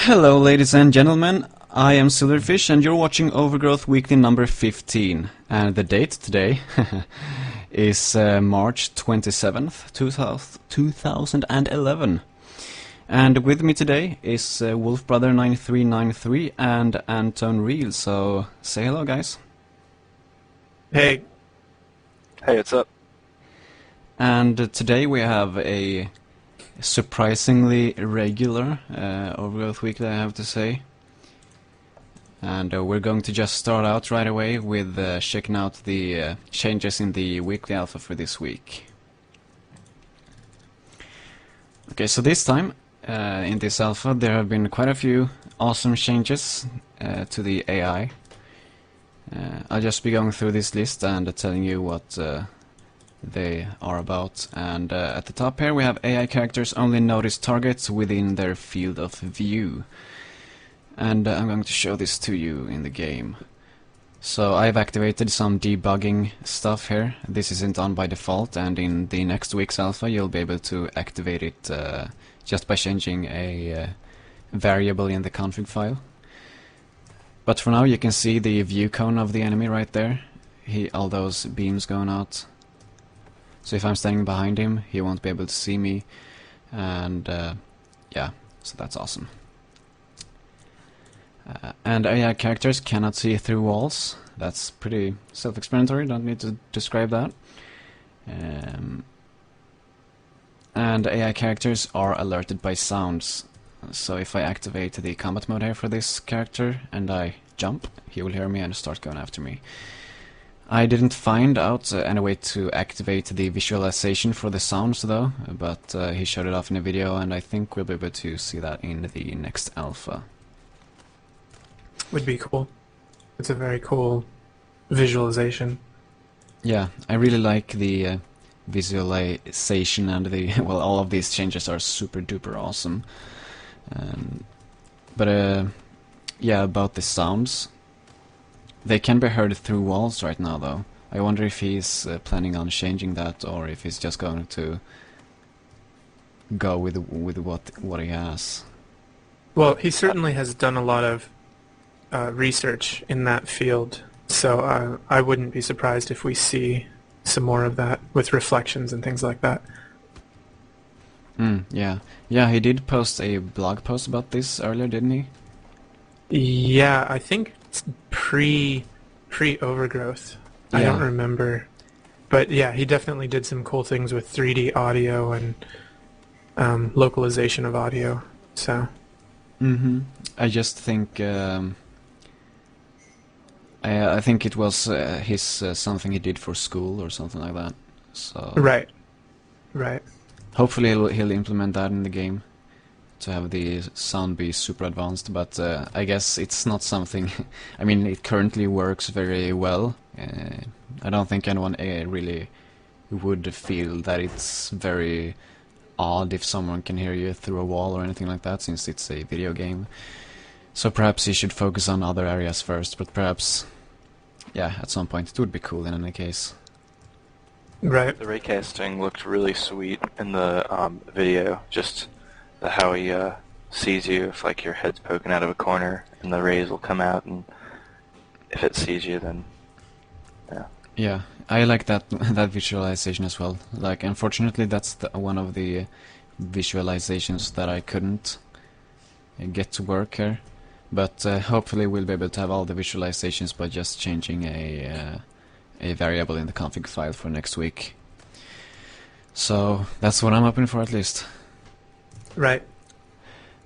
Hello ladies and gentlemen, I am Silverfish and you're watching Overgrowth Weekly number 15. And the date today is March 27th, 2011. And with me today is WolfBrother9393 and Anton Real, so say hello guys. Hey. Hey, what's up? And today we have a surprisingly regular Overgrowth Weekly, I have to say. And we're going to just start out right away with checking out the changes in the weekly alpha for this week. Okay, so this time in this alpha there have been quite a few awesome changes to the AI. I'll just be going through this list and telling you what they are about. And at the top here we have AI characters only notice targets within their field of view. And I'm going to show this to you in the game. So I've activated some debugging stuff here. This isn't on by default, and in the next week's alpha you'll be able to activate it just by changing a variable in the config file. But for now you can see the view cone of the enemy right there. All those beams going out. So if I'm standing behind him, he won't be able to see me, and yeah, so that's awesome. And AI characters cannot see through walls. That's pretty self-explanatory, don't need to describe that. And AI characters are alerted by sounds. So if I activate the combat mode here for this character and I jump, he will hear me and start going after me. I didn't find out any way to activate the visualization for the sounds though, but he showed it off in a video, and I think we'll be able to see that in the next alpha. Would be cool. It's a very cool visualization. Yeah, I really like the visualization, and the well, all of these changes are super duper awesome. But yeah, about the sounds. They can be heard through walls right now, though. I wonder if he's planning on changing that, or if he's just going to go with what he has. Well, he certainly has done a lot of research in that field, so I wouldn't be surprised if we see some more of that with reflections and things like that. Yeah, he did post a blog post about this earlier, didn't he? Yeah, I think it's pre-overgrowth. I don't remember, but yeah, he definitely did some cool things with 3D audio and localization of audio. So. I just think I think it was his something he did for school or something like that. So. Right. Hopefully he'll implement that in the game to have the sound be super advanced, but I guess it's not something. I mean, it currently works very well. I don't think anyone really would feel that it's very odd if someone can hear you through a wall or anything like that, since it's a video game. So perhaps you should focus on other areas first, but perhaps, yeah, at some point it would be cool in any case. Right. The raycasting looked really sweet in the video, just how he sees you if like your head's poking out of a corner, and the rays will come out, and if it sees you, then yeah, I like that visualization as well. Like, unfortunately that's one of the visualizations that I couldn't get to work here, but hopefully we'll be able to have all the visualizations by just changing a variable in the config file for next week. So that's what I'm hoping for, at least. Right.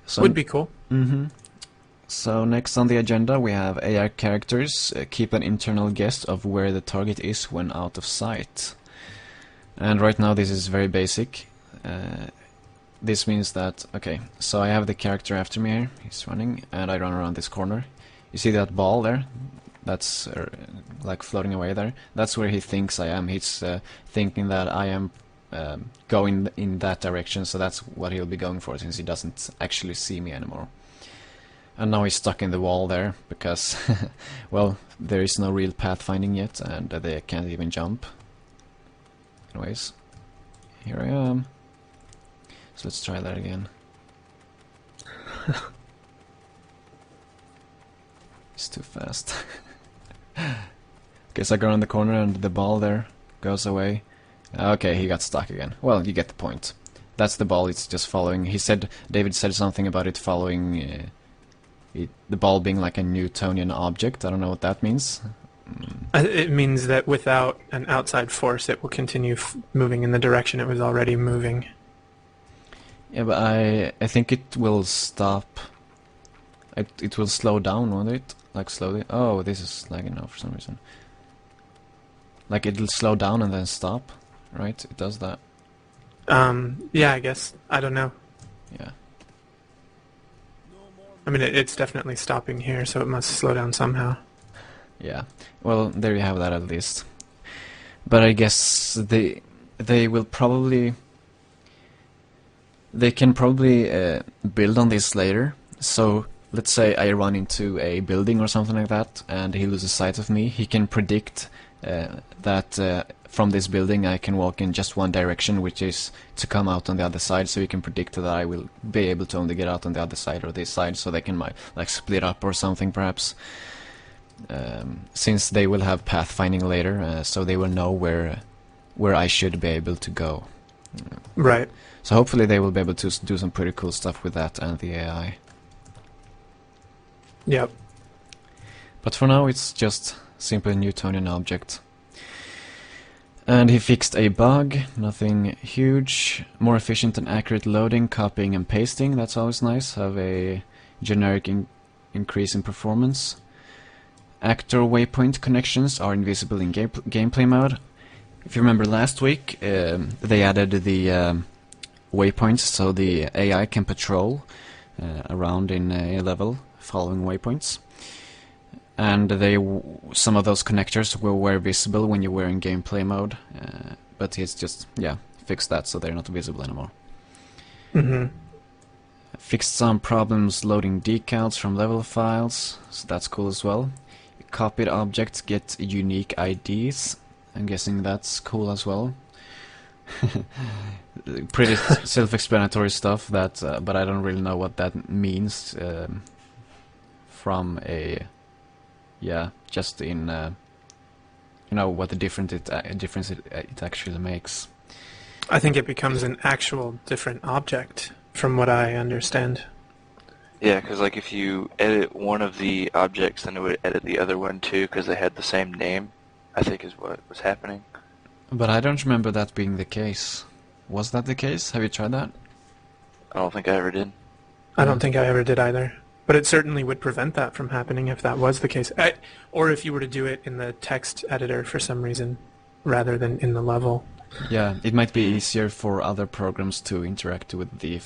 So, would be cool. So next on the agenda we have AI characters keep an internal guess of where the target is when out of sight. And right now this is very basic. This means that, okay, so I have the character after me here, he's running, and I run around this corner. You see that ball there? That's like floating away there. That's where he thinks I am. He's thinking that I am going in that direction, so that's what he'll be going for, since he doesn't actually see me anymore. And now he's stuck in the wall there because well, there is no real pathfinding yet, and they can't even jump. Anyways, here I am. So let's try that again. He's too fast. Okay, so I go around the corner and the ball there goes away. Okay, he got stuck again. Well, you get the point. That's the ball, it's just following. David said something about it following, the ball being like a Newtonian object. I don't know what that means. It means that without an outside force, it will continue moving in the direction it was already moving. Yeah, but I think it will stop. It will slow down, won't it? Like slowly. Oh, this is lagging now for some reason. Like it'll slow down and then stop, right? It does that. Yeah, I guess. I don't know. Yeah. I mean, it's definitely stopping here, so it must slow down somehow. Yeah. Well, there you have that at least. But I guess they will probably. They can probably build on this later. So let's say I run into a building or something like that, and he loses sight of me. He can predict that from this building I can walk in just one direction, which is to come out on the other side. So he can predict that I will be able to only get out on the other side or this side, so they can like split up or something perhaps. Since they will have pathfinding later, so they will know where I should be able to go. Right. So hopefully they will be able to do some pretty cool stuff with that and the AI. Yep. But for now it's just simple Newtonian object. And he fixed a bug, nothing huge. More efficient and accurate loading, copying and pasting, that's always nice. Have a generic increase in performance. Actor waypoint connections are invisible in gameplay mode. If you remember last week, they added the waypoints so the AI can patrol around in a level following waypoints. And some of those connectors were visible when you were in gameplay mode, but he's just, fixed that so they're not visible anymore. Mm-hmm. Fixed some problems loading decals from level files, so that's cool as well. Copied objects get unique IDs. I'm guessing that's cool as well. Pretty self-explanatory stuff, that, but I don't really know what that means from a, just in, what the difference it actually makes. I think it becomes an actual different object, from what I understand. Yeah, because like if you edit one of the objects, then it would edit the other one too, because they had the same name, I think is what was happening. But I don't remember that being the case. Was that the case? Have you tried that? I don't think I ever did. I don't think I ever did either. But it certainly would prevent that from happening if that was the case. Or if you were to do it in the text editor for some reason, rather than in the level. Yeah, it might be easier for other programs to interact with the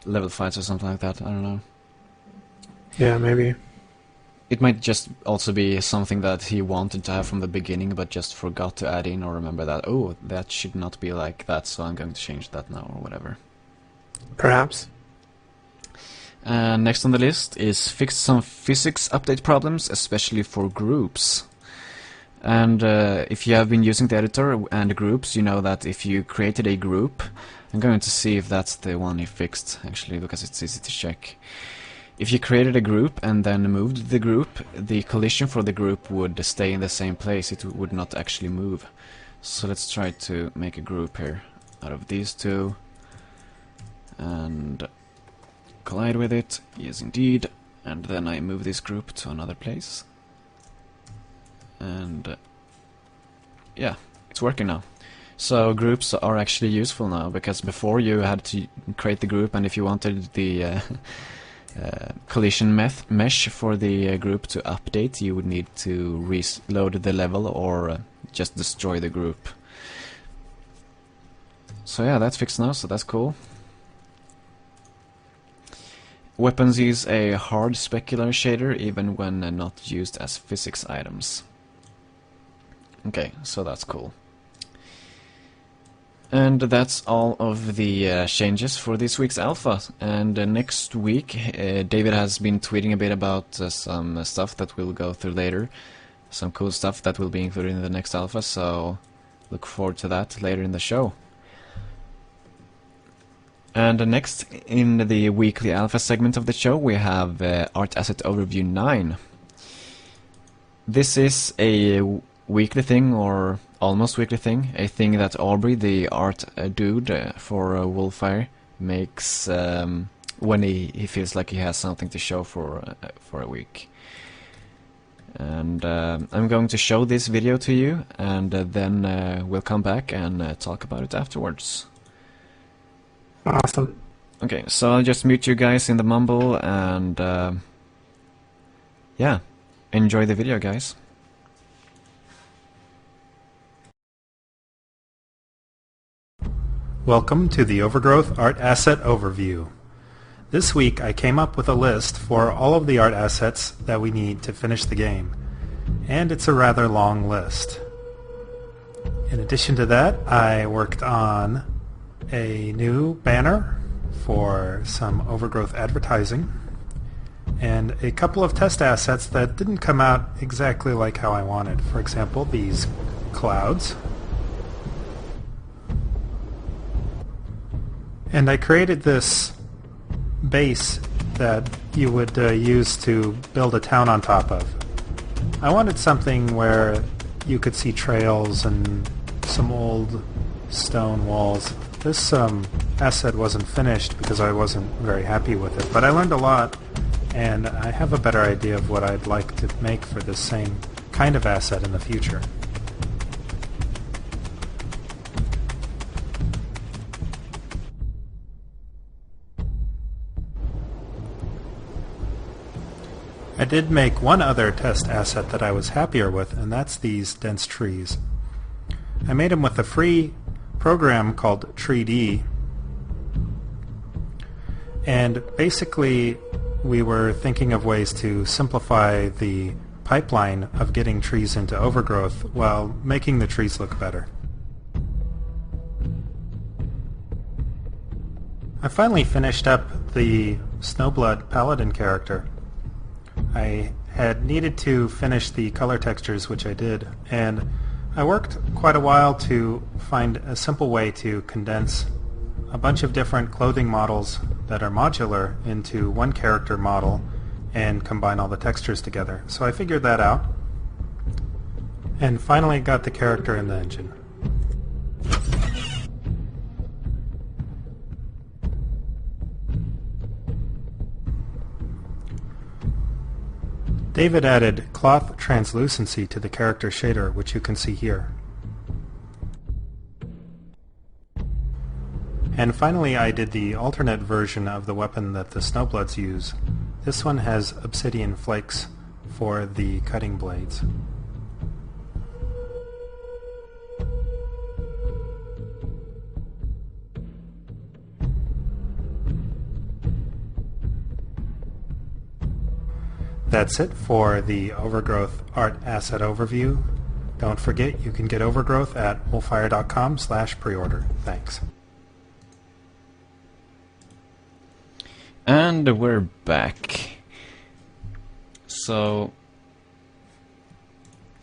level files or something like that. I don't know. Yeah, maybe. It might just also be something that he wanted to have from the beginning, but just forgot to add in or remember that, oh, that should not be like that, so I'm going to change that now, or whatever. Perhaps. Next on the list is fixed some physics update problems, especially for groups. And if you have been using the editor and groups, you know that if you created a group, I'm going to see if that's the one he fixed, actually, because it's easy to check. If you created a group and then moved the group, the collision for the group would stay in the same place, it would not actually move. So let's try to make a group here out of these two and collide with it, yes indeed, and then I move this group to another place. And it's working now. So groups are actually useful now, because before you had to create the group, and if you wanted the collision mesh for the group to update, you would need to reload the level or just destroy the group. So yeah, that's fixed now, so that's cool. Weapons use a hard specular shader even when not used as physics items. Okay, so that's cool. And that's all of the changes for this week's alpha. And next week, David has been tweeting a bit about some stuff that we'll go through later. Some cool stuff that will be included in the next alpha, so look forward to that later in the show. And next, in the weekly alpha segment of the show, we have Art Asset Overview 9. this is a weekly thing, or almost weekly thing, a thing that Aubrey, the art dude for Wolfire, makes when he feels like he has something to show for a week. And I'm going to show this video to you, and then we'll come back and talk about it afterwards. Awesome. Okay, so I'll just mute you guys in the mumble, and yeah, enjoy the video, guys. Welcome to the Overgrowth Art Asset Overview. This week I came up with a list for all of the art assets that we need to finish the game, and it's a rather long list. In addition to that, I worked on a new banner for some Overgrowth advertising, and a couple of test assets that didn't come out exactly like how I wanted. For example, these clouds. And I created this base that you would use to build a town on top of. I wanted something where you could see trails and some old stone walls. This asset wasn't finished because I wasn't very happy with it, but I learned a lot, and I have a better idea of what I'd like to make for this same kind of asset in the future. I did make one other test asset that I was happier with, and that's these dense trees. I made them with a free program called TreeD, and basically we were thinking of ways to simplify the pipeline of getting trees into overgrowth while making the trees look better. I finally finished up the Snowblood Paladin character. I had needed to finish the color textures, which I did, and I worked quite a while to find a simple way to condense a bunch of different clothing models that are modular into one character model and combine all the textures together. So I figured that out, and finally got the character in the engine. David added cloth translucency to the character shader, which you can see here. And finally I did the alternate version of the weapon that the Snowbloods use. This one has obsidian flakes for the cutting blades. That's it for the Overgrowth Art Asset Overview. Don't forget, you can get Overgrowth at wolfire.com/preorder. Thanks. And we're back. So,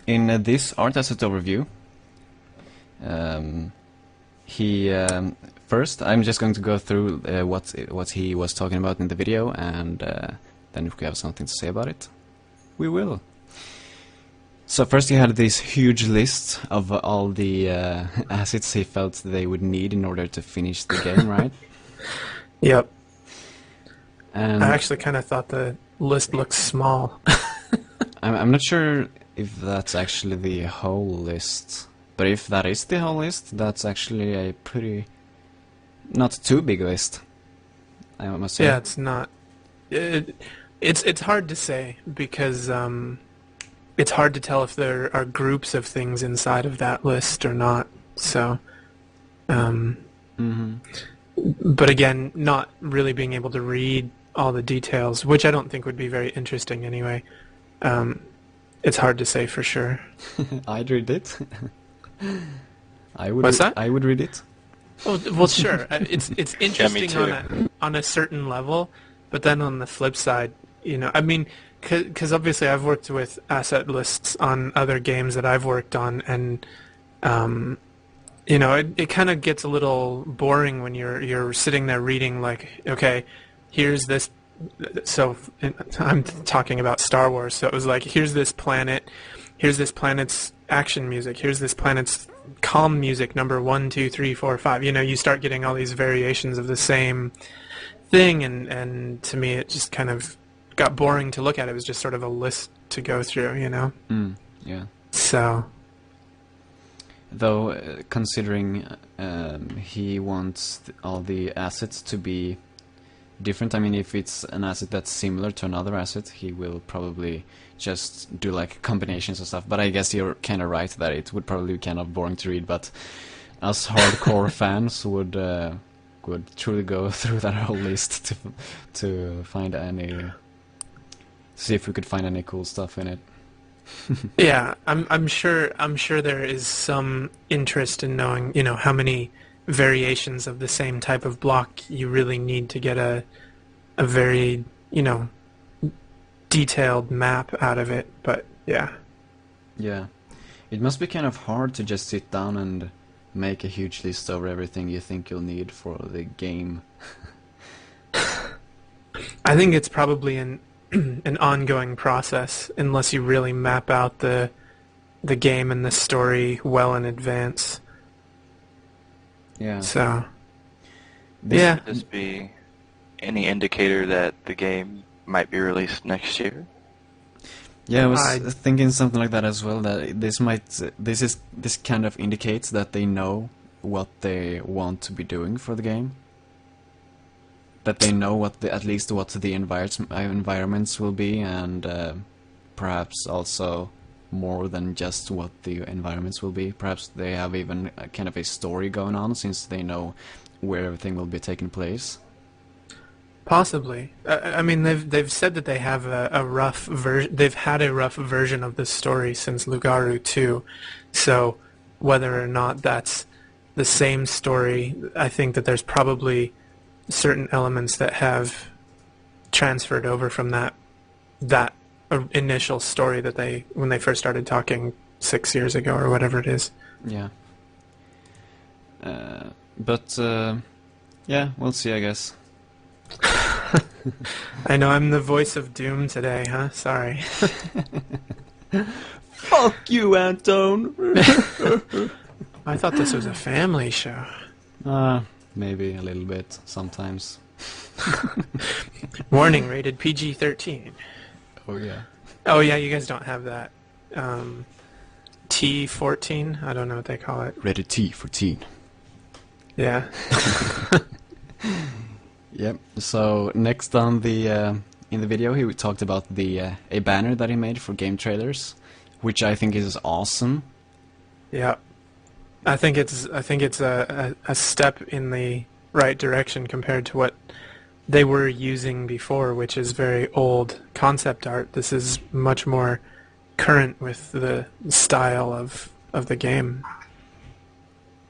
in this art asset overview, first I'm just going to go through what he was talking about in the video, and then if we have something to say about it, we will. So first he had this huge list of all the assets he felt they would need in order to finish the game, right? Yep. And I actually kind of thought the list looked small. I'm not sure if that's actually the whole list, but if that is the whole list, that's actually a pretty not too big list, I must say. Yeah, it's not. It's hard to say because it's hard to tell if there are groups of things inside of that list or not. So, but again, not really being able to read all the details, which I don't think would be very interesting anyway. It's hard to say for sure. I'd read it. What's that? I would read it. Well, sure. It's interesting on a certain level, but then on the flip side, you know, I mean, because obviously I've worked with asset lists on other games that I've worked on, and you know, it kind of gets a little boring when you're sitting there reading like, okay, here's this so I'm talking about Star Wars. So it was like, here's this planet's action music, here's this planet's calm music, number 1, 2, 3, 4, 5. You know, you start getting all these variations of the same thing, and to me it just kind of got boring to look at. It was just sort of a list to go through, you know. Yeah. So, though, considering he wants all the assets to be different, I mean, if it's an asset that's similar to another asset, he will probably just do like combinations and stuff. But I guess you're kind of right that it would probably be kind of boring to read, but us hardcore fans would truly go through that whole list to find see if we could find any cool stuff in it. yeah, I'm sure there is some interest in knowing, you know, how many variations of the same type of block you really need to get a very, you know, detailed map out of it. But yeah. Yeah. It must be kind of hard to just sit down and make a huge list over everything you think you'll need for the game. I think it's probably an ongoing process unless you really map out the game and the story well in advance. Yeah. So, Would this be any indicator that the game might be released next year? Yeah, I was thinking something like that as well. That this kind of indicates that they know what they want to be doing for the game. That they know at least what the environments will be, and perhaps also more than just what the environments will be. Perhaps they have even a kind of a story going on, since they know where everything will be taking place. possibly. I mean, they've said that they have a rough version. They've had a rough version of the story since Lugaru 2. So whether or not that's the same story, I think that there's probably certain elements that have transferred over from that initial story that when they first started talking 6 years ago or whatever it is. Yeah. But yeah, we'll see, I guess. I know I'm the voice of doom today, huh? Sorry. Fuck you, Anton! I thought this was a family show. Maybe a little bit, sometimes. Warning, rated PG-13. Oh, yeah. Oh, yeah, you guys don't have that. T14? I don't know what they call it. Rated T for teen. Yeah. Yep. So next on the in the video, he talked about the a banner that he made for game trailers, which I think is awesome. Yeah. I think it's a step in the right direction compared to what they were using before, which is very old concept art. This is much more current with the style of the game.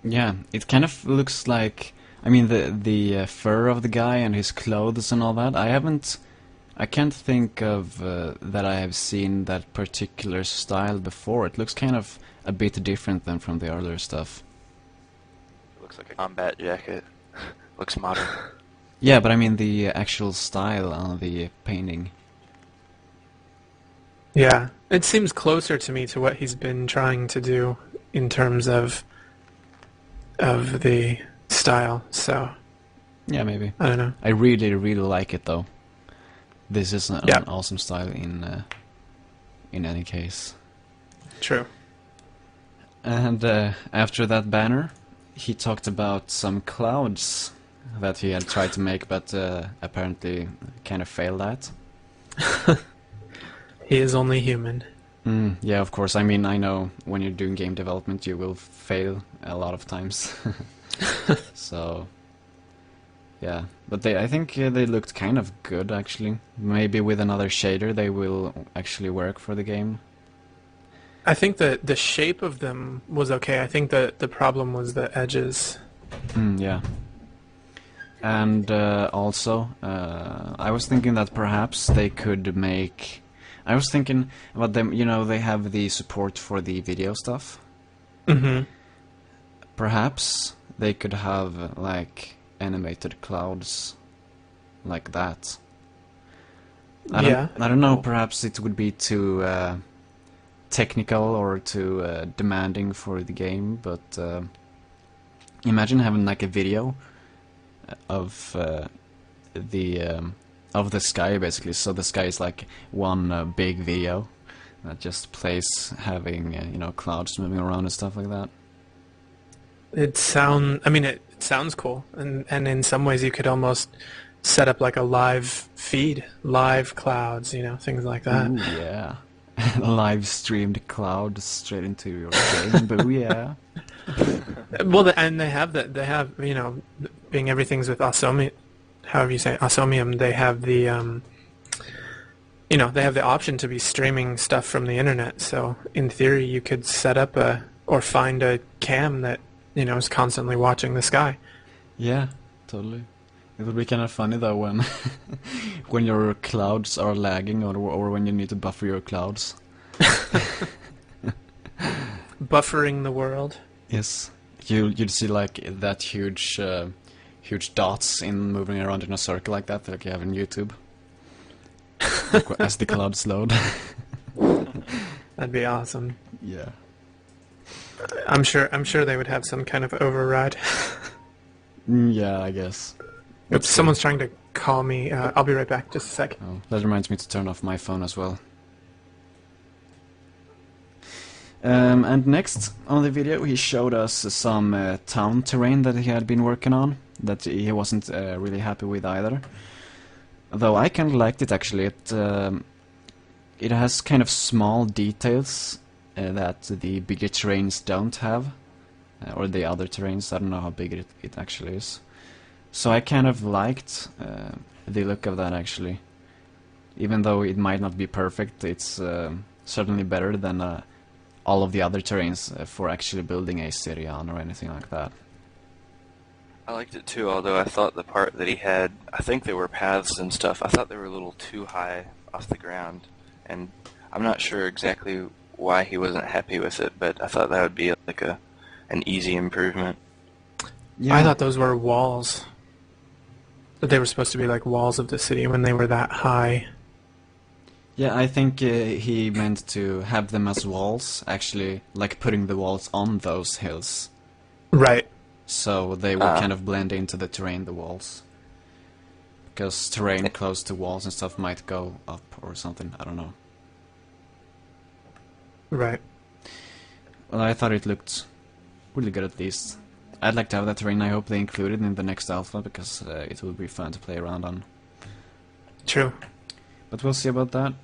Yeah, it kind of looks like, I mean, the fur of the guy and his clothes and all that. I can't think of that I have seen that particular style before. It looks kind of a bit different than from the earlier stuff. It looks like a combat jacket. Looks modern. Yeah, but I mean the actual style on the painting. Yeah, it seems closer to me to what he's been trying to do in terms of the style. So Yeah, maybe. I don't know. I really, really like it though. This is an Yeah. awesome style in any case. True. And after that banner, he talked about some clouds that he had tried to make, but apparently kind of failed at. He is only human. Yeah, of course. I mean, I know when you're doing game development, you will fail a lot of times. So, yeah. But I think they looked kind of good, actually. Maybe with another shader, they will actually work for the game. I think that the shape of them was okay. I think that the problem was the edges. Yeah. And also, I was thinking that perhaps they could make... I was thinking about them, you know, they have the support for the video stuff. Mm-hmm. Perhaps they could have, like, animated clouds like that. I don't know, perhaps it would be too technical or too demanding for the game, but imagine having like a video of the sky, basically. So the sky is like one big video that just plays, having clouds moving around and stuff like that. It sounds cool, and in some ways you could almost set up like a live feed, live clouds, things like that. Ooh, yeah. Live streamed cloud straight into your game. Boo, yeah. Well, and they have that. They have, being everything's with Osmium, however you say it, Osmium. They have the, they have the option to be streaming stuff from the internet. So in theory, you could set up or find a cam that is constantly watching the sky. Yeah, totally. It would be kind of funny though when when your clouds are lagging, or when you need to buffer your clouds. Buffering the world. Yes, you'd see like that huge dots moving around in a circle like that, like you have in YouTube, as the clouds load. That'd be awesome. Yeah. I'm sure they would have some kind of override. Yeah, I guess. Oops, someone's trying to call me. I'll be right back. Just a sec. Oh, that reminds me to turn off my phone as well. And next on the video, he showed us some town terrain that he had been working on that he wasn't really happy with either. Though I kind of liked it actually. It has kind of small details that the bigger terrains don't have, or the other terrains. I don't know how big it actually is. So I kind of liked the look of that actually. Even though it might not be perfect, it's certainly better than all of the other terrains for actually building a city on or anything like that. I liked it too, although I thought the part that he had, I think there were paths and stuff, I thought they were a little too high off the ground. And I'm not sure exactly why he wasn't happy with it, but I thought that would be like an easy improvement. Yeah. I thought those were walls. That they were supposed to be like walls of the city when they were that high. Yeah, I think he meant to have them as walls, actually, like putting the walls on those hills. Right. So they would kind of blend into the terrain, the walls. Because terrain close to walls and stuff might go up or something, I don't know. Right. Well, I thought it looked really good at least. I'd like to have that terrain. I hope they include it in the next alpha, because it will be fun to play around on. True. But we'll see about that.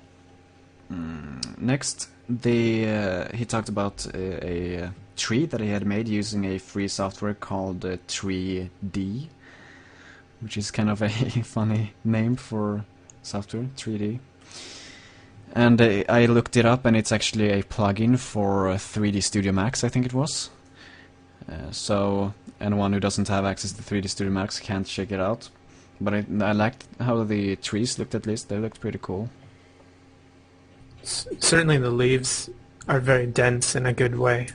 Next, he talked about a tree that he had made using a free software called 3D, which is kind of a funny name for software, 3D. And I looked it up, and it's actually a plugin for 3D Studio Max, I think it was. So anyone who doesn't have access to 3D Studio Max can't check it out. But I liked how the trees looked, at least. They looked pretty cool. Certainly the leaves are very dense in a good way.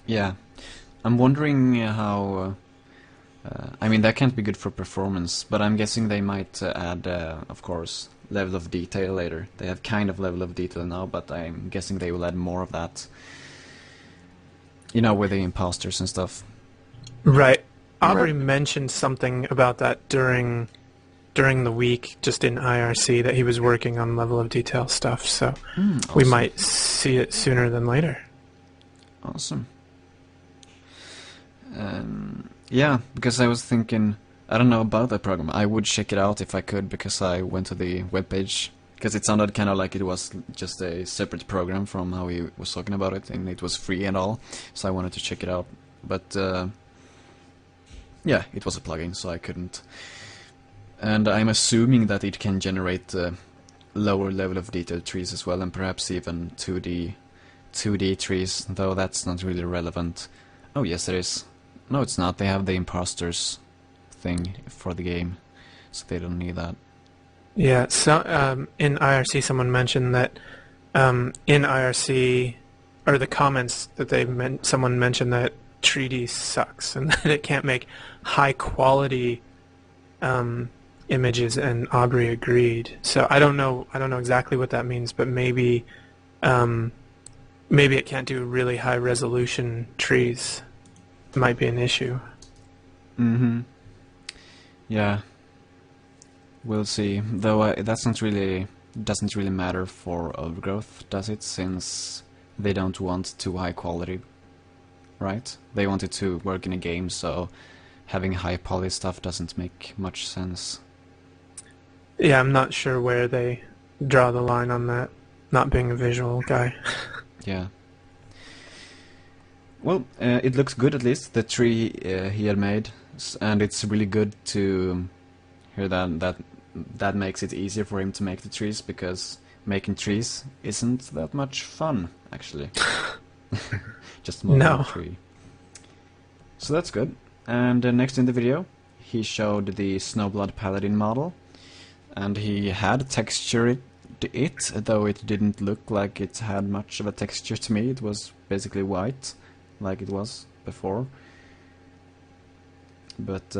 Yeah. I'm wondering how... I mean, that can't be good for performance, but I'm guessing they might add, of course, level of detail later. They have kind of level of detail now, but I'm guessing they will add more of that. With the imposters and stuff. Right. Aubrey mentioned something about that during the week, just in IRC, that he was working on level of detail stuff, so Awesome. we might see it sooner than later. Awesome. Yeah, because I was thinking, I don't know about that program. I would check it out if I could, because I went to the webpage, because it sounded kind of like it was just a separate program from how he was talking about it, and it was free and all, so I wanted to check it out. But yeah, it was a plugin, so I couldn't. And I'm assuming that it can generate lower level of detail trees as well, and perhaps even 2D trees, though that's not really relevant. Oh yes, it is. No, it's not. They have the imposters thing for the game, so they don't need that. Yeah, so in IRC someone mentioned that in IRC, or the comments that someone mentioned that 3D sucks and that it can't make high quality images, and Aubrey agreed. So I don't know exactly what that means, but maybe maybe it can't do really high resolution trees. Might be an issue. Mm-hmm. Yeah. We'll see. Though doesn't really matter for Overgrowth, does it? Since they don't want too high quality, right? They want it to work in a game, so having high poly stuff doesn't make much sense. Yeah, I'm not sure where they draw the line on that, not being a visual guy. Yeah. Well, it looks good at least, the tree he had made, and it's really good to hear that makes it easier for him to make the trees, because making trees isn't that much fun, actually. Just modeling a tree. So that's good. And next in the video, he showed the Snowblood Paladin model, and he had textured it, though it didn't look like it had much of a texture to me. It was basically white, like it was before. But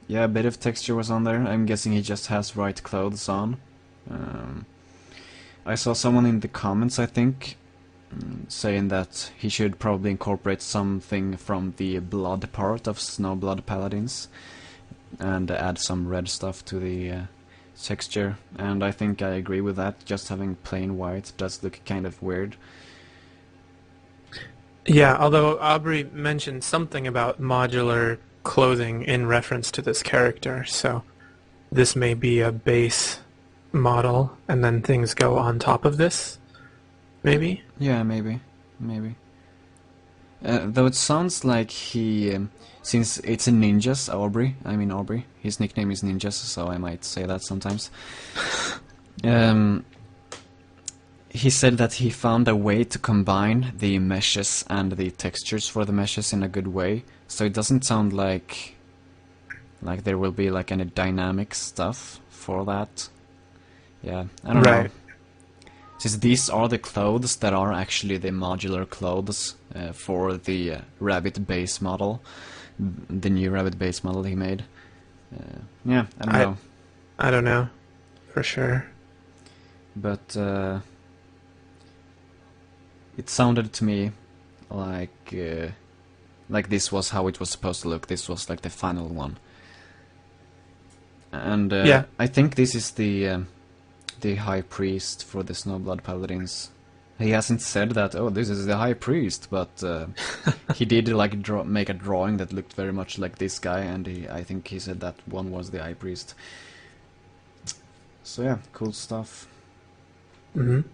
yeah, a bit of texture was on there. I'm guessing he just has right clothes on. I saw someone in the comments, I think, saying that he should probably incorporate something from the blood part of Snowblood Paladins and add some red stuff to the texture, and I think I agree with that. Just having plain white does look kind of weird. Yeah, although Aubrey mentioned something about modular clothing in reference to this character, so this may be a base model and then things go on top of this, maybe? Yeah, maybe. Though it sounds like he, since it's a ninjas, Aubrey, his nickname is Ninjas, so I might say that sometimes. He said that he found a way to combine the meshes and the textures for the meshes in a good way, so it doesn't sound like there will be like any dynamic stuff for that. Yeah, I don't know. Since these are the clothes that are actually the modular clothes for the rabbit base model, the new rabbit base model he made. Yeah, I don't know. I don't know, for sure. But it sounded to me like this was how it was supposed to look. This was like the final one. And yeah. I think this is the High Priest for the Snowblood Paladins. He hasn't said that, oh, this is the High Priest, but he did like make a drawing that looked very much like this guy, and I think he said that one was the High Priest. So yeah, cool stuff. Mm-hmm.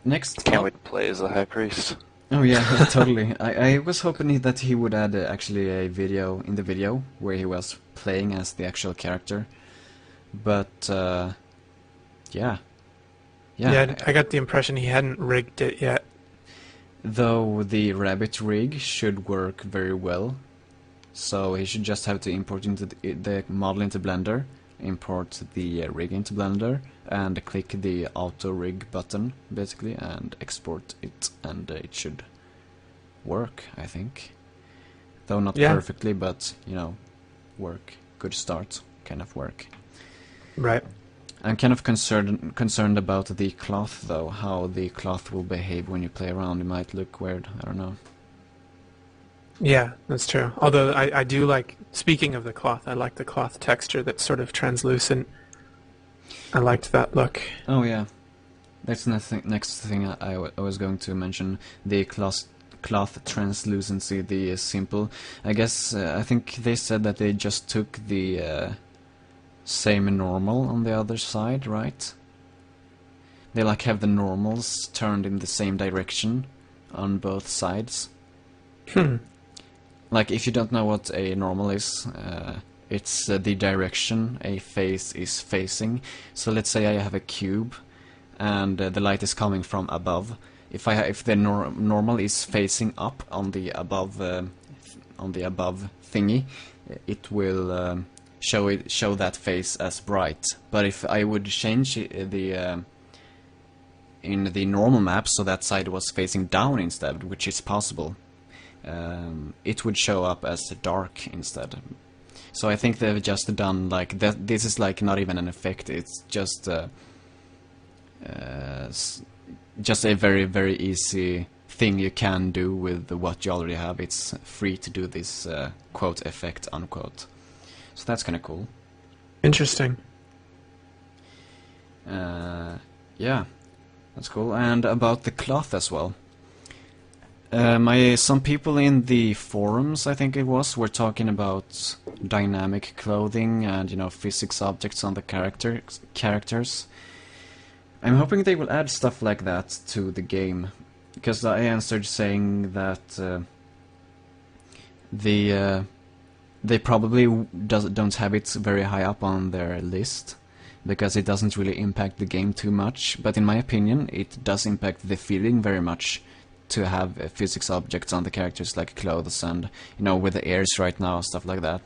Next, can't wait to play as the High Priest. Oh yeah, totally. I was hoping that he would add actually a video in the video where he was playing as the actual character. But yeah, I got the impression he hadn't rigged it yet. Though the rabbit rig should work very well, so he should just have to import into the model into Blender, import the rig into Blender, and click the auto rig button basically, and export it, and it should work, I think. Though not perfectly, but you know, work. Good start, kind of work. Right. I'm kind of concerned about the cloth, though, how the cloth will behave when you play around. It might look weird, I don't know. Yeah, that's true. Although I do like, speaking of the cloth, I like the cloth texture that's sort of translucent. I liked that look. Oh yeah. That's the next thing I was going to mention, the cloth translucency, the simple. I guess, I think they said that they just took the same normal on the other side, right? They like have the normals turned in the same direction on both sides. Like, if you don't know what a normal is, it's the direction a face is facing. So let's say I have a cube and the light is coming from above. If the normal is facing up on the above thingy, it will show that face as bright. But if I would change the in the normal map so that side was facing down instead, which is possible, it would show up as dark instead. So I think they've just done like that. This is like not even an effect. It's just just a very, very easy thing you can do with what you already have. It's free to do this quote effect unquote. So that's kind of cool. Interesting. Yeah, that's cool. And about the cloth as well. Some people in the forums, I think it was, were talking about dynamic clothing and, you know, physics objects on the characters. I'm hoping they will add stuff like that to the game, because I answered saying that they probably don't have it very high up on their list, because it doesn't really impact the game too much. But in my opinion, it does impact the feeling very much to have physics objects on the characters, like clothes and, you know, with the ears right now, stuff like that.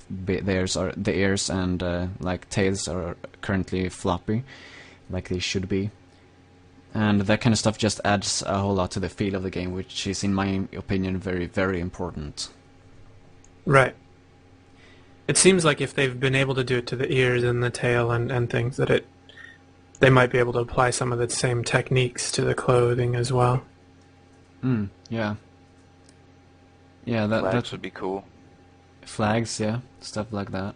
The ears and like tails are currently floppy, like they should be. And that kind of stuff just adds a whole lot to the feel of the game, which is, in my opinion, very, very important. Right. It seems like if they've been able to do it to the ears and the tail and things, that they might be able to apply some of the same techniques to the clothing as well. Yeah. Yeah, Flags would be cool. Flags, yeah, stuff like that.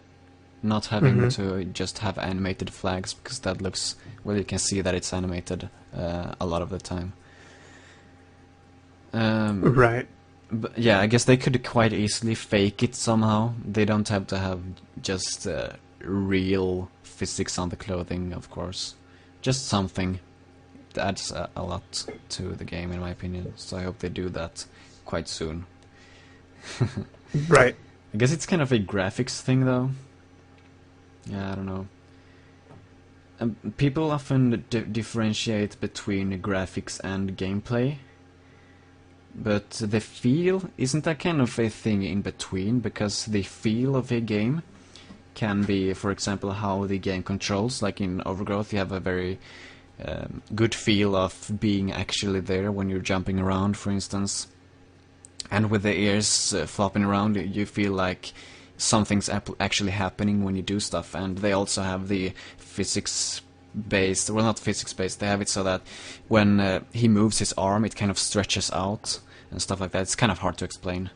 Not having to just have animated flags, because that looks, well, you can see that it's animated a lot of the time. Right. But yeah, I guess they could quite easily fake it somehow. They don't have to have just real physics on the clothing, of course. Just something that adds a lot to the game, in my opinion. So I hope they do that quite soon. Right. I guess it's kind of a graphics thing, though. Yeah, I don't know. People often differentiate between graphics and gameplay. But the feel, isn't that kind of a thing in between? Because the feel of a game can be, for example, how the game controls. Like in Overgrowth, you have a very good feel of being actually there when you're jumping around, for instance. And with the ears flopping around, you feel like something's actually happening when you do stuff. And they also have the physics-based, well, not physics-based, they have it so that when he moves his arm, it kind of stretches out and stuff like that. It's kind of hard to explain.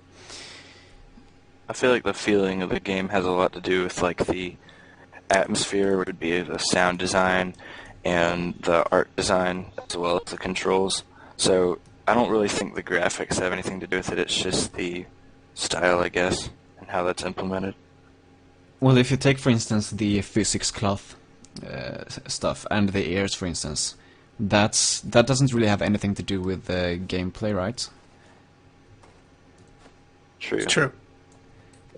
I feel like the feeling of the game has a lot to do with like the atmosphere, which would be the sound design and the art design, as well as the controls. So I don't really think the graphics have anything to do with it. It's just the style, I guess, and how that's implemented. Well, if you take, for instance, the physics cloth stuff and the ears, for instance, that doesn't really have anything to do with the gameplay, right? True. It's true.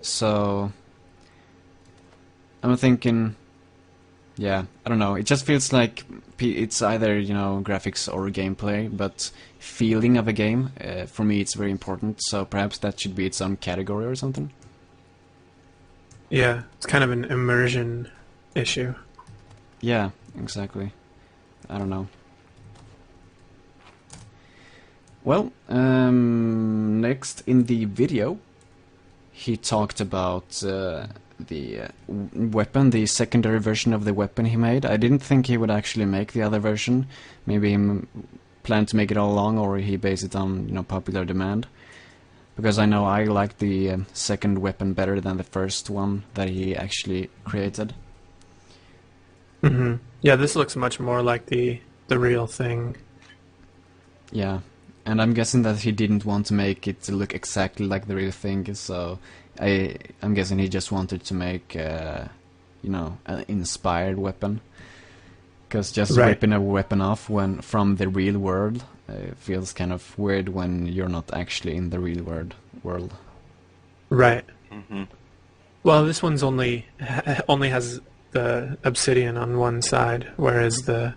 So I'm thinking, yeah, I don't know. It just feels like it's either, you know, graphics or gameplay, but feeling of a game, for me, it's very important. So perhaps that should be its own category or something. Yeah, it's kind of an immersion issue. Yeah, exactly. I don't know. Well, next in the video, he talked about the weapon, the secondary version of the weapon he made. I didn't think he would actually make the other version. Maybe he planned to make it all along, or he based it on, you know, popular demand. Because I know I like the second weapon better than the first one that he actually created. Yeah, this looks much more like the real thing. Yeah, and I'm guessing that he didn't want to make it to look exactly like the real thing, so I'm guessing he just wanted to make, you know, an inspired weapon. Because just ripping a weapon off from the real world feels kind of weird when you're not actually in the real world. Right. Well, this one's only has the obsidian on one side, whereas the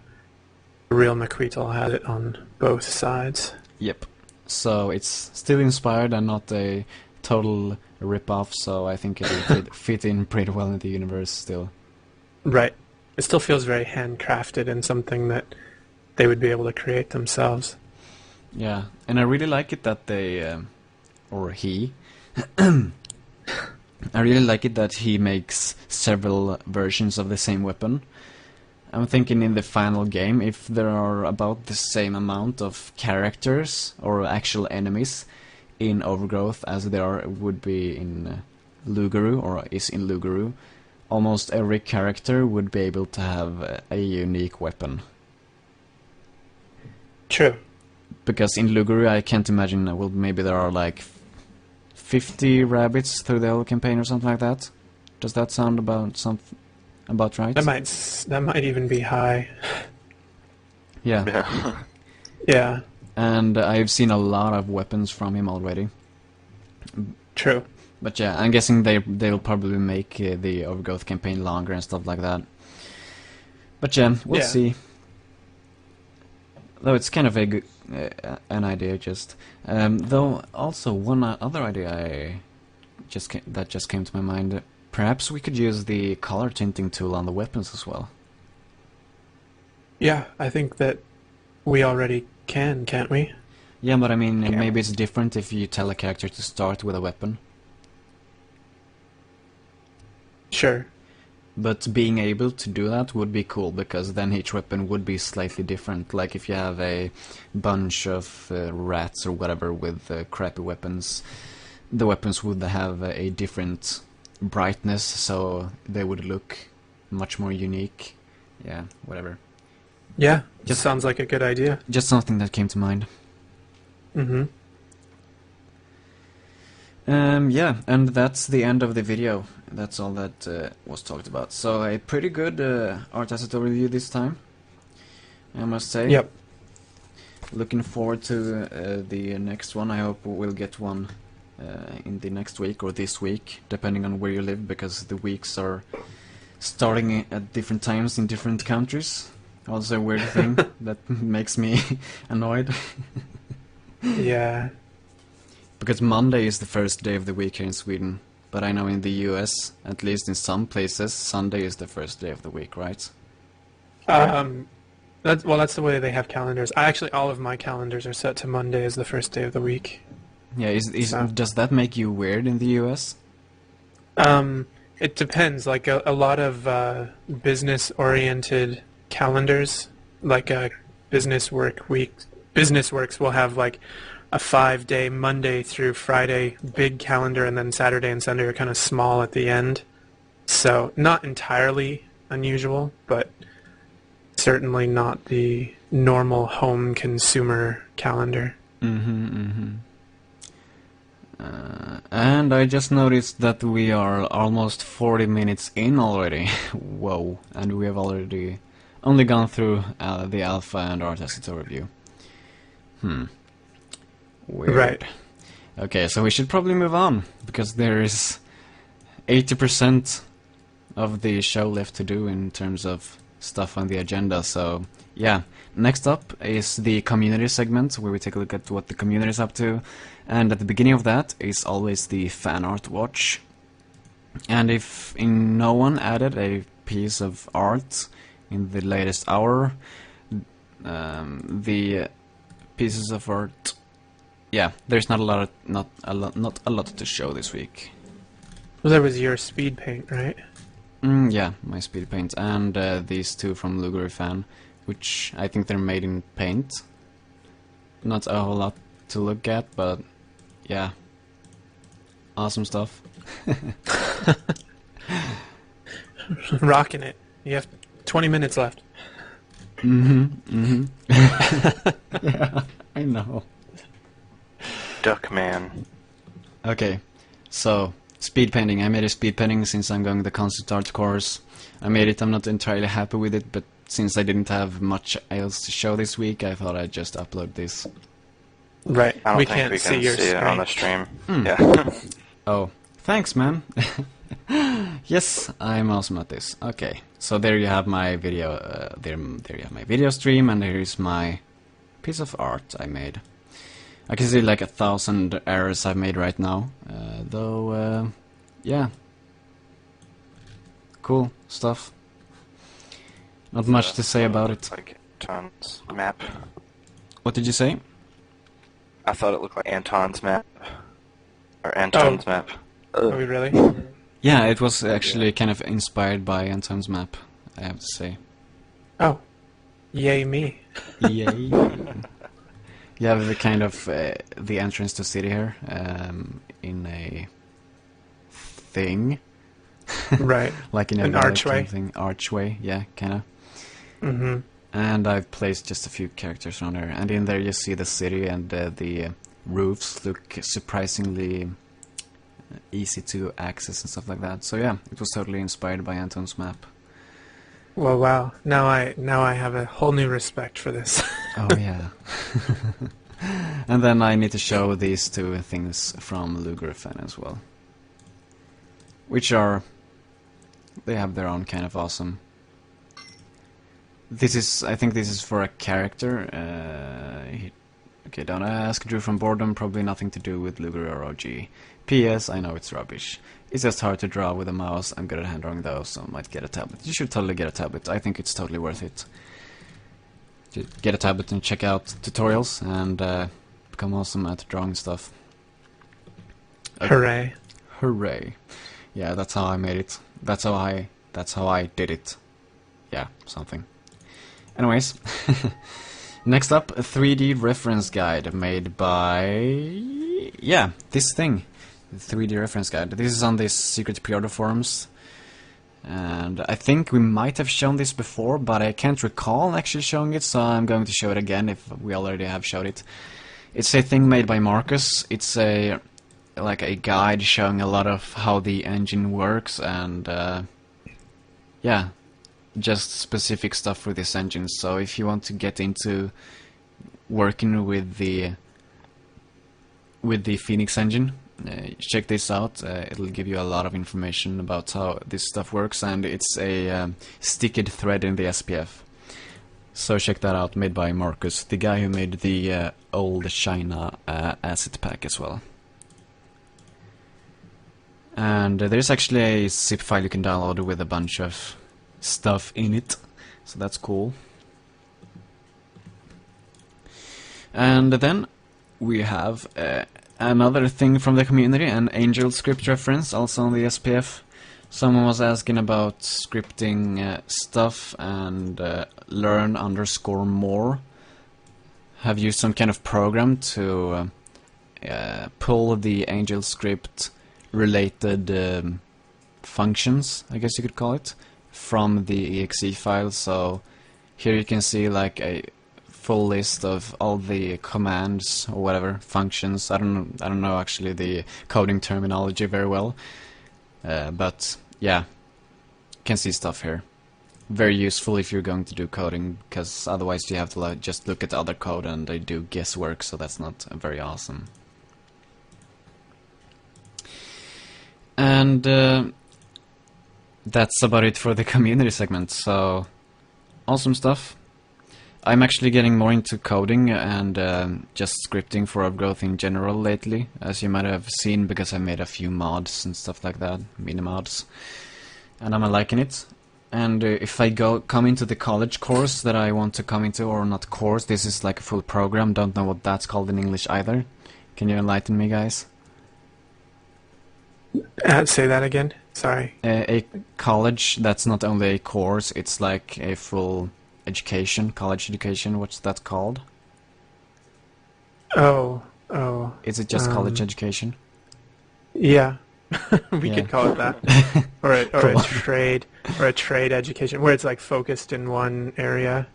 real McQueetle had it on both sides. Yep. So it's still inspired and not a total rip-off, so I think it would fit in pretty well in the universe still. Right. It still feels very handcrafted and something that they would be able to create themselves. Yeah, and I really like it that they, or he, I really like it that he makes several versions of the same weapon. I'm thinking in the final game, if there are about the same amount of characters or actual enemies in Overgrowth as there would be in Lugaru, or is in Lugaru, almost every character would be able to have a unique weapon. True. Because in Lugaru I can't imagine, well, maybe there are like 50 rabbits through the whole campaign or something like that. Does that sound about right? That might even be high. Yeah. Yeah. Yeah. And I've seen a lot of weapons from him already. True. But yeah, I'm guessing they'll probably make the Overgrowth campaign longer and stuff like that. But yeah, we'll see. Though it's kind of a good, an idea, just. Though also one other idea that just came to my mind. Perhaps we could use the color tinting tool on the weapons as well. Yeah, I think that we already can, can't we? Yeah, but I mean, maybe it's different if you tell a character to start with a weapon. Sure. But being able to do that would be cool, because then each weapon would be slightly different. Like if you have a bunch of rats or whatever with crappy weapons, the weapons would have a different brightness, so they would look much more unique. Yeah, whatever. Yeah, just sounds like a good idea. Just something that came to mind. Mm-hmm. Yeah, and that's the end of the video. That's all that was talked about. So a pretty good art asset overview this time, I must say. Yep. Looking forward to the next one. I hope we'll get one in the next week or this week, depending on where you live, because the weeks are starting at different times in different countries. Also a weird thing that makes me annoyed. Yeah. Because Monday is the first day of the week here in Sweden, but I know in the US, at least in some places, Sunday is the first day of the week, right? That's the way they have calendars. All of my calendars are set to Monday as the first day of the week. Yeah, does that make you weird in the US? It depends. Like a lot of business-oriented calendars, like Business Works will have like a 5-day Monday through Friday big calendar, and then Saturday and Sunday are kind of small at the end. So not entirely unusual, but certainly not the normal home consumer calendar. And I just noticed that we are almost 40 minutes in already. Whoa, and we have already only gone through the alpha and art asset overview. Weird. Right. Okay, so we should probably move on, because there is 80% of the show left to do in terms of stuff on the agenda. So yeah, next up is the community segment, where we take a look at what the community is up to, and at the beginning of that is always the fan art watch. And if no one added a piece of art in the latest hour, the pieces of art, yeah, there's not a lot to show this week. Well, there was your speed paint, right? Yeah, my speed paint, and these two from Lugaru Fan, which I think they're made in paint. Not a whole lot to look at, but yeah, awesome stuff. Rocking it. You have 20 minutes left. Yeah, I know. Duckman. Okay, so speed painting. I made a speed painting since I'm going the concept art course. I made it. I'm not entirely happy with it, but since I didn't have much else to show this week, I thought I'd just upload this. Right. I don't We think can't we see can your see it screen. on the stream. Hmm. Yeah. Oh, thanks, man. Yes, I'm awesome at this. Okay, so there you have my video. There you have my video stream, and here is my piece of art I made. I can see like 1,000 errors I've made right now, though. Yeah, cool stuff. Not much to say about it. Like Anton's map. What did you say? I thought it looked like Anton's map. Or Anton's map. Are we really? Yeah, it was actually kind of inspired by Anton's map, I have to say. Oh, yay me. Yay. You have the kind of the entrance to city here in a thing. Right. Like in a An archway. kind of thing. Archway, yeah, kind of. Mm-hmm. And I've placed just a few characters on there. And in there you see the city, and the roofs look surprisingly easy to access and stuff like that. So yeah, it was totally inspired by Anton's map. Well, wow. Now I have a whole new respect for this. Oh yeah. And then I need to show these two things from Lugerfen as well. Which are... they have their own kind of awesome... This is... I think this is for a character. Okay, don't ask. Drew from boredom, probably nothing to do with Luger or OG. P.S. I know it's rubbish. It's just hard to draw with a mouse. I'm good at hand drawing though, so I might get a tablet. You should totally get a tablet. I think it's totally worth it. To get a tablet and check out tutorials and become awesome at drawing stuff. Hooray. Hooray. Yeah, that's how I made it. That's how I did it. Yeah, something. Anyways, next up, a 3D reference guide made by... yeah, this thing. The 3D reference guide. This is on this secret pre-order forums. And I think we might have shown this before, but I can't recall actually showing it, so I'm going to show it again if we already have showed it. It's a thing made by Marcus. It's a like a guide showing a lot of how the engine works and yeah, just specific stuff for this engine. So if you want to get into working with the Phoenix engine, check this out. It'll give you a lot of information about how this stuff works, and it's a sticked thread in the SPF. So check that out, made by Marcus, the guy who made the old China asset pack as well. And there's actually a zip file you can download with a bunch of stuff in it, so that's cool. And then we have another thing from the community, an Angel script reference, also on the SPF. Someone was asking about scripting stuff and learn_more. Have used some kind of program to pull the Angel script related functions, I guess you could call it, from the exe file. So here you can see like a full list of all the commands or whatever functions. I don't know actually the coding terminology very well, but yeah, you can see stuff here. Very useful if you're going to do coding, because otherwise you have to just look at other code and they do guesswork, so that's not very awesome. And that's about it for the community segment, so awesome stuff. I'm actually getting more into coding and just scripting for Overgrowth in general lately, as you might have seen, because I made a few mods and stuff like that, mini mods, and I'm liking it. And if I come into the college course that I want to come into, or not course, this is like a full program, don't know what that's called in English either. Can you enlighten me, guys? Say that again. Sorry. A college that's not only a course, it's like a full education, college education. What's that called? Oh. Is it just college education? Yeah. We Yeah. could call it that. or a trade education, where it's like focused in one area.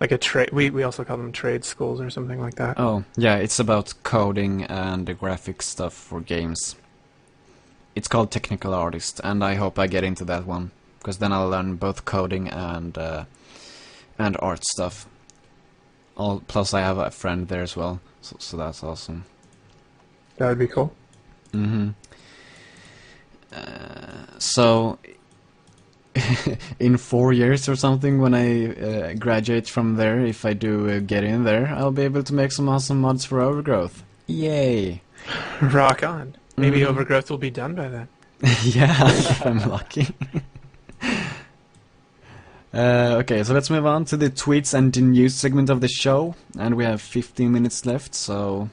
Like a trade, we also call them trade schools or something like that. Oh, yeah, it's about coding and the graphic stuff for games. It's called Technical Artist, and I hope I get into that one, because then I'll learn both coding and art stuff. Plus I have a friend there as well, so that's awesome. That would be cool. Mm-hmm. So, in 4 years or something, when I graduate from there, if I do get in there, I'll be able to make some awesome mods for Overgrowth. Yay! Rock on. Maybe Mhm. Overgrowth will be done by then. Yeah, if I'm lucky. Okay, so let's move on to the tweets and the news segment of the show, and we have 15 minutes left, so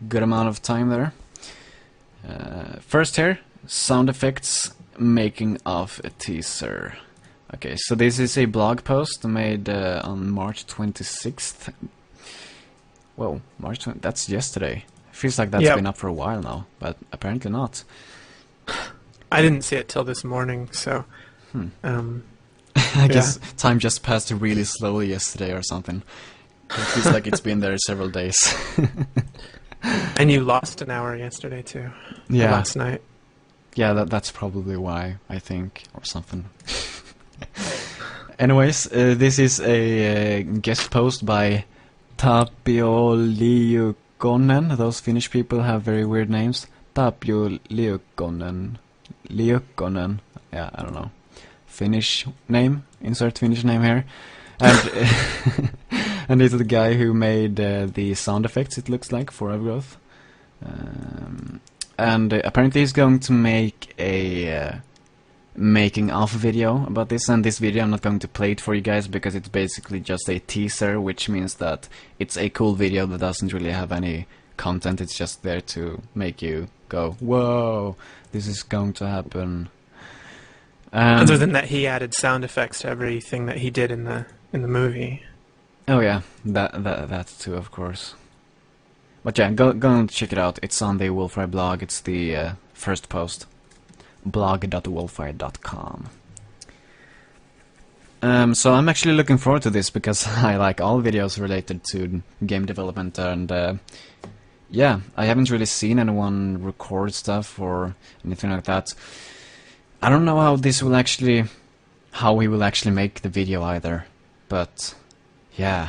good amount of time there. First here, sound effects making of a teaser. Okay, so this is a blog post made on March 26th. Whoa, March 20, that's yesterday. Feels like that's been up for a while now, but apparently not. I didn't see it till this morning, so... I guess time just passed really slowly yesterday or something. It feels like it's been there several days. And you lost an hour yesterday, too. Yeah. Last night. Yeah, that's probably why, I think, or something. Anyways, this is a guest post by Tapio-Liukonen. Those Finnish people have very weird names. Tapio-Liukonen. Liukonen. Yeah, I don't know. Finnish name. Insert Finnish name here. And and it's the guy who made the sound effects, it looks like, for Overgrowth. And apparently he's going to make a making of video about this, and this video I'm not going to play it for you guys because it's basically just a teaser, which means that it's a cool video that doesn't really have any content. It's just there to make you go, whoa, this is going to happen. Other than that, he added sound effects to everything that he did in the movie. Oh yeah, that too, of course. But yeah, go and check it out. It's on the Wolfire blog. It's the first post. blog.wolfire.com. So I'm actually looking forward to this because I like all videos related to game development, and yeah, I haven't really seen anyone record stuff or anything like that. I don't know how he will actually make the video either, but yeah,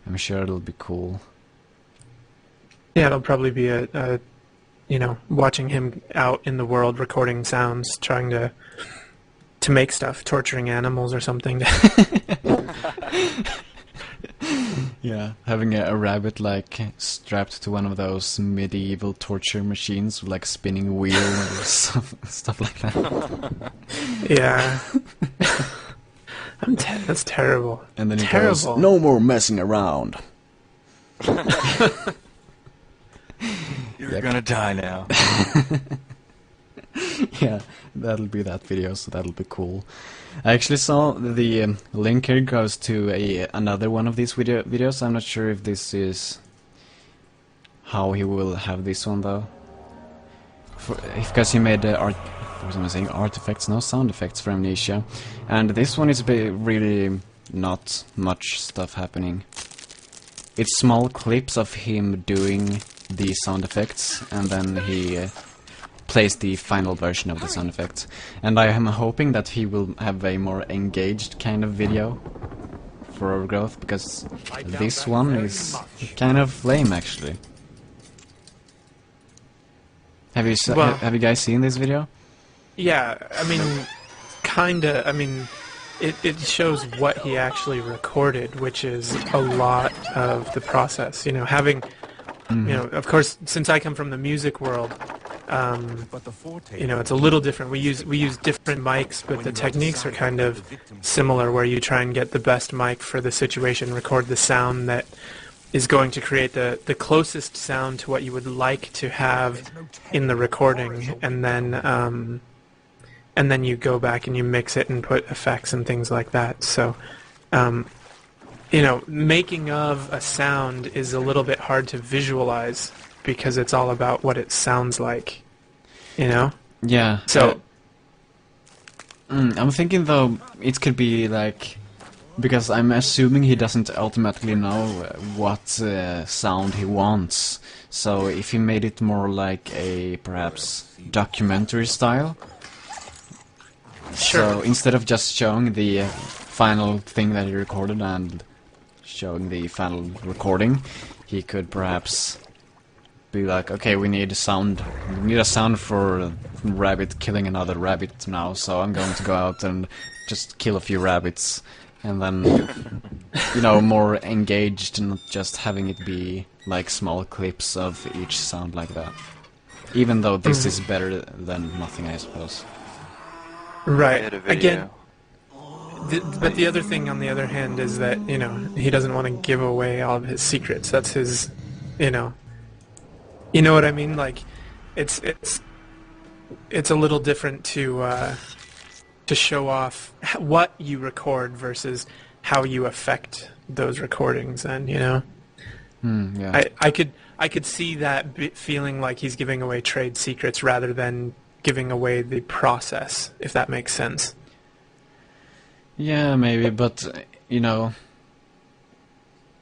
I'm sure it'll be cool. Yeah, it'll probably be a watching him out in the world recording sounds, trying to make stuff, torturing animals or something. Yeah, having a rabbit like strapped to one of those medieval torture machines with like spinning wheel or stuff like that. Yeah. That's terrible. And then he goes, "No more messing around." You're gonna die now. Yeah, that'll be that video, so that'll be cool. I actually saw the link here goes to another one of these videos. I'm not sure if this is how he will have this one though. Because he made artifacts, no sound effects for Amnesia, and this one is really not much stuff happening. It's small clips of him doing the sound effects, and then he plays the final version of the sound effects. And I am hoping that he will have a more engaged kind of video for Overgrowth, because this one is kind of lame actually. Have you guys seen this video? Yeah, I mean, kinda. I mean, it shows what he actually recorded, which is a lot of the process. You know, having, of course, since I come from the music world, it's a little different. We use different mics, but the techniques are kind of similar, where you try and get the best mic for the situation, record the sound that is going to create the closest sound to what you would like to have in the recording, and then you go back and you mix it and put effects and things like that. So, making of a sound is a little bit hard to visualize because it's all about what it sounds like, Yeah. So, I'm thinking though it could be like, because I'm assuming he doesn't automatically know what sound he wants. So if he made it more like a perhaps documentary style. Sure. So instead of just showing the final thing that he recorded and showing the final recording, he could perhaps be like, okay, we need a sound for a rabbit killing another rabbit now, so I'm going to go out and just kill a few rabbits, and then more engaged, and not just having it be like small clips of each sound like that. Even though this is better than nothing, I suppose. Right. Again, but the other thing, on the other hand, is that he doesn't want to give away all of his secrets. That's his, you know what I mean? Like, it's it's a little different to show off what you record versus how you affect those recordings, and Yeah. I could see that feeling like he's giving away trade secrets rather than giving away the process, if that makes sense. Yeah, maybe, but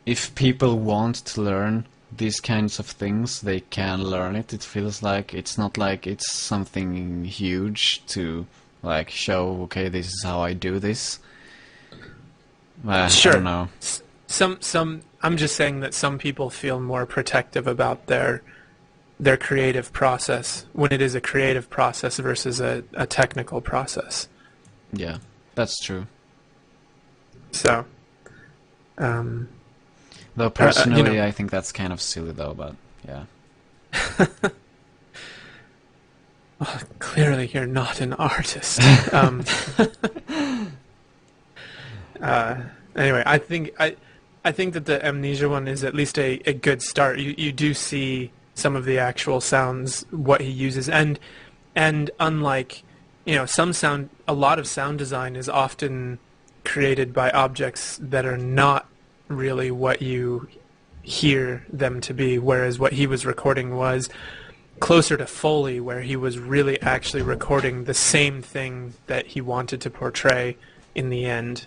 if people want to learn these kinds of things, they can learn it. It feels like it's not like it's something huge to like show, okay, this is how I do this. Sure. I don't know. I'm just saying that some people feel more protective about their creative process when it is a creative process versus a technical process. Yeah, that's true. So, though personally, I think that's kind of silly, though. But yeah. Well, clearly, you're not an artist. Anyway, I think that the Amnesia one is at least a good start. You do see some of the actual sounds, what he uses, and unlike a lot of sound design is often created by objects that are not really what you hear them to be, whereas what he was recording was closer to Foley, where he was really actually recording the same thing that he wanted to portray in the end.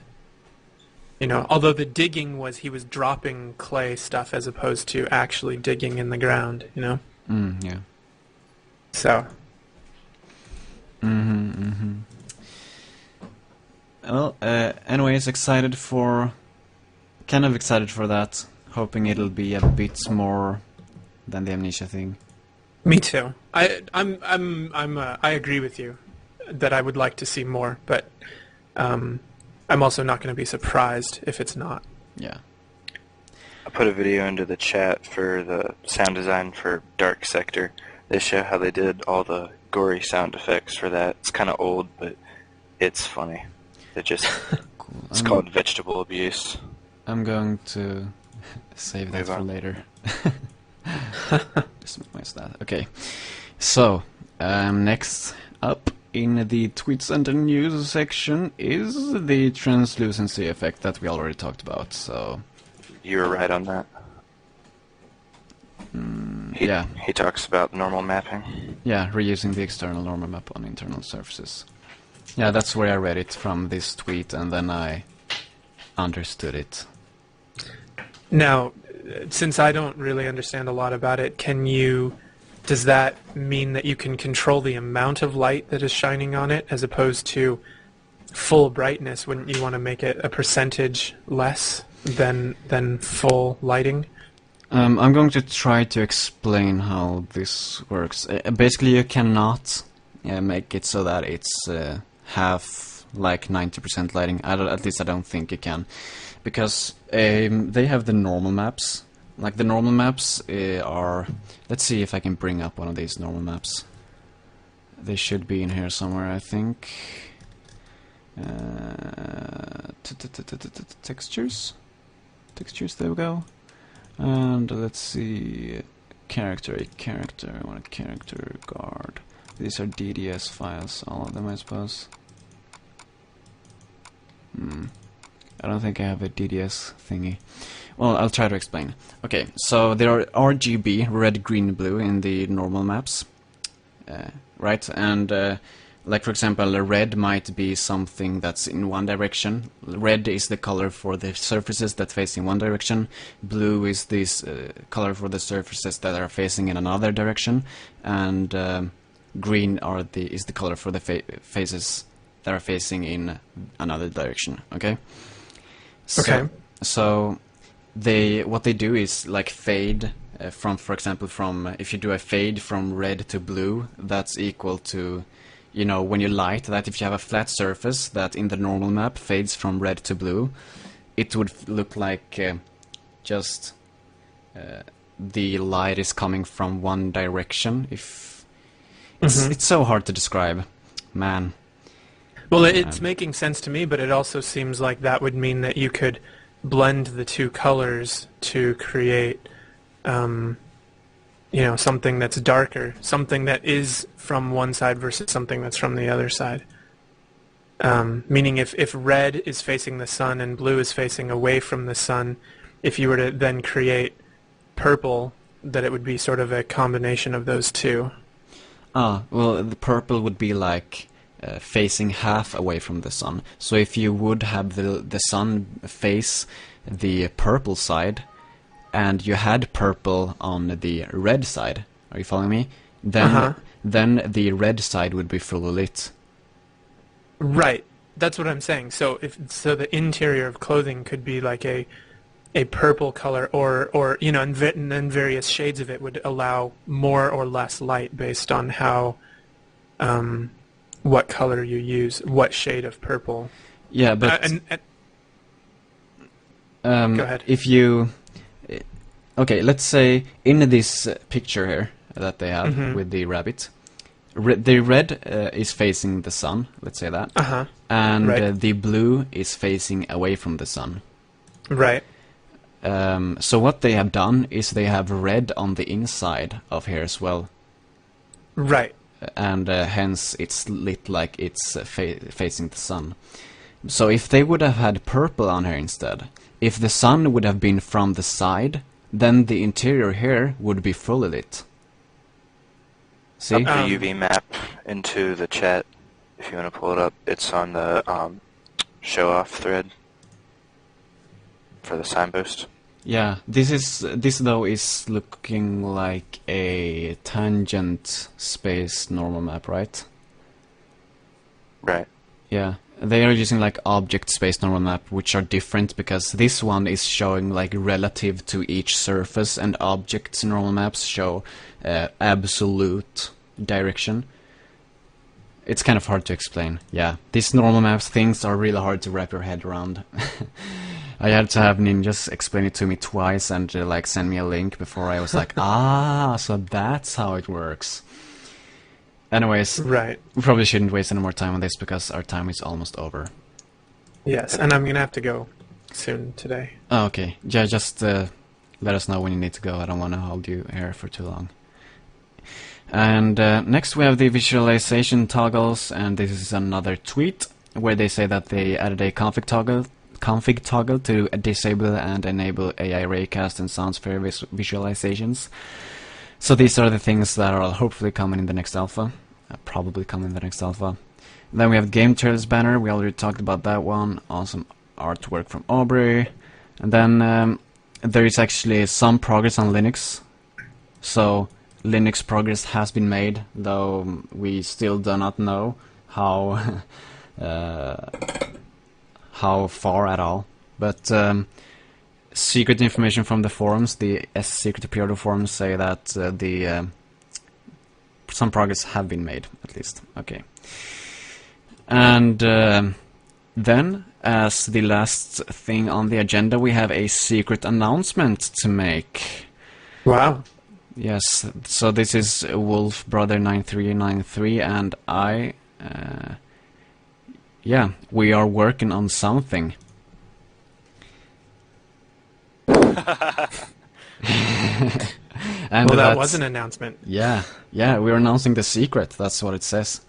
Although the digging was he was dropping clay stuff as opposed to actually digging in the ground, Yeah. So. Well, anyways, kind of excited for that. Hoping it'll be a bit more than the Amnesia thing. Me too. I agree with you that I would like to see more, but I'm also not going to be surprised if it's not. Yeah. I put a video into the chat for the sound design for Dark Sector. They show how they did all the gory sound effects for that. It's kind of old, but it's funny. Cool. It's called vegetable abuse. I'm going to save that for later. Just minimize that. Okay. So, next up in the tweets and the news section is the translucency effect that we already talked about. So you were right on that. Yeah. He talks about normal mapping. Yeah, reusing the external normal map on internal surfaces. Yeah, that's where I read it from, this tweet, and then I understood it. Now, since I don't really understand a lot about it, does that mean that you can control the amount of light that is shining on it as opposed to full brightness? Wouldn't you want to make it a percentage less than full lighting? I'm going to try to explain how this works. Basically, you cannot make it so that it's half, like 90% lighting. At least I don't think you can. Because they have the normal maps. Like the normal maps are... Let's see if I can bring up one of these normal maps. They should be in here somewhere, I think. Textures? Textures, there we go. And let's see... Character, I want a character guard. These are DDS files, all of them, I suppose. I don't think I have a DDS thingy. Well, I'll try to explain. Okay, so there are RGB, red, green, blue, in the normal maps, right? And like for example, red might be something that's in one direction. Red is the color for the surfaces that face in one direction. Blue is this color for the surfaces that are facing in another direction, and green is the color for the faces that are facing in another direction. Okay. Okay. So what they do is like fade from, for example, if you do a fade from red to blue, that's equal to, when you light that, if you have a flat surface that in the normal map fades from red to blue, it would look like just the light is coming from one direction. It's so hard to describe, man. Well, it's making sense to me, but it also seems like that would mean that you could blend the two colors to create, something that's darker, something that is from one side versus something that's from the other side. Meaning if red is facing the sun and blue is facing away from the sun, if you were to then create purple, that it would be sort of a combination of those two. Well, the purple would be like facing half away from the sun. So if you would have the sun face the purple side, and you had purple on the red side, are you following me? Then the red side would be fully lit. Right. That's what I'm saying. So the interior of clothing could be like a purple color, or and then various shades of it would allow more or less light based on how what color you use, what shade of purple. Yeah, but go ahead. If you let's say in this picture here that they have with the rabbit, the red is facing the sun, let's say that, and right. The blue is facing away from the sun. Right. So what they have done is they have red on the inside of here as well. Right. And hence it's lit like it's facing the sun. So if they would have had purple on here instead, if the sun would have been from the side, then the interior here would be fully lit. See? The UV map into the chat, if you want to pull it up. It's on the show-off thread for the signpost. Yeah, this though is looking like a tangent space normal map, right? Right. Yeah, they are using like object space normal map, which are different because this one is showing like relative to each surface, and objects normal maps show absolute direction. It's kind of hard to explain. Yeah, these normal maps things are really hard to wrap your head around. I had to have ninjas explain it to me twice and like send me a link before I was like, so that's how it works. Anyways, right. We probably shouldn't waste any more time on this because our time is almost over. Yes, and I'm going to have to go soon today. Oh, okay. Yeah, just let us know when you need to go. I don't want to hold you here for too long. And next we have the visualization toggles, and this is another tweet where they say that they added a config toggle to disable and enable AI raycast and soundsphere visualizations. So these are the things that are hopefully coming in the next alpha, probably coming in the next alpha. Then we have Game Trails banner, we already talked about that one, awesome artwork from Aubrey. And then there is actually some progress on Linux, so Linux progress has been made, though we still do not know how how far at all. But secret information from the forums, the secret period forums, say that some progress have been made, at least. Okay. And then, as the last thing on the agenda, we have a secret announcement to make. Wow. Yes, so this is WolfBrother9393 and I, we are working on something. And well, that was an announcement. Yeah, we're announcing the secret, that's what it says.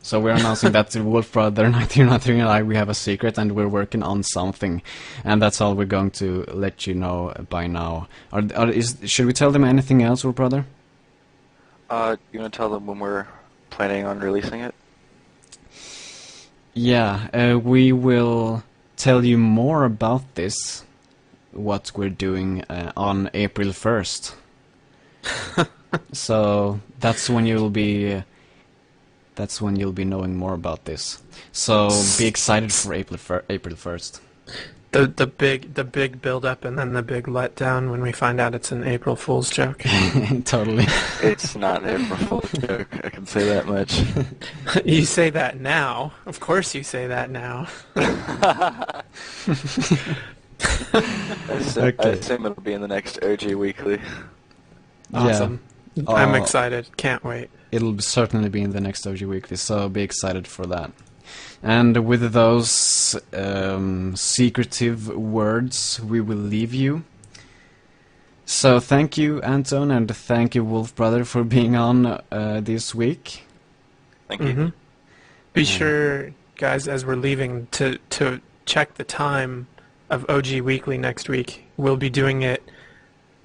So we're announcing that WolfBrother9393 and I, we have a secret and we're working on something. And that's all we're going to let you know by now. Should we tell them anything else, WolfBrother? You want to tell them when we're planning on releasing it? Yeah, we will tell you more about this, what we're doing on April 1st. So that's when you'll be knowing more about this. So be excited for April 1st. The big build up and then the big letdown when we find out it's an April Fool's joke. Totally. It's not an April Fool's joke, I can say that much. You say that now. Of course you say that now. I assume it'll be in the next OGWeekly. Awesome. Yeah. I'm excited. Can't wait. It'll certainly be in the next OGWeekly, so be excited for that. And with those secretive words, we will leave you. So thank you, Anton, and thank you, Wolf Brother, for being on this week. Thank you. Be sure, guys, as we're leaving, to check the time of OG Weekly next week. We'll be doing it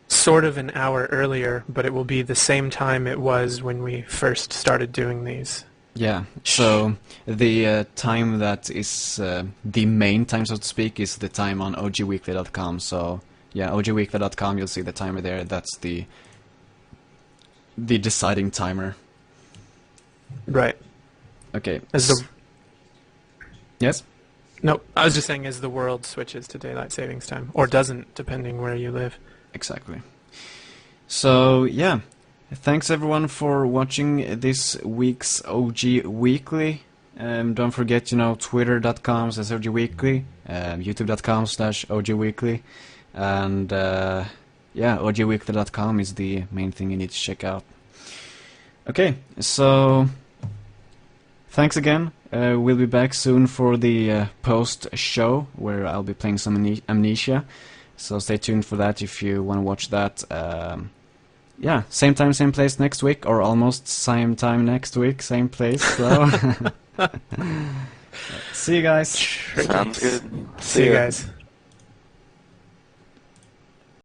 sort of an hour earlier, but it will be the same time it was when we first started doing these. Yeah, so the time that is the main time, so to speak, is the time on OGWeekly.com. So yeah, OGWeekly.com, you'll see the timer there. That's the deciding timer. Right. Okay. As the Yes? No, I was just saying as the world switches to daylight savings time, or doesn't, depending where you live. Exactly. So yeah, thanks everyone for watching this week's OG Weekly. Don't forget, twitter.com/OGWeekly, youtube.com/OGWeekly, and yeah, OGWeekly.com is the main thing you need to check out. Okay, so thanks again. We'll be back soon for the post-show, where I'll be playing some Amnesia. So stay tuned for that if you want to watch that. Yeah, same time, same place next week, or almost same time next week, same place. So see you guys. Sounds good. See you guys.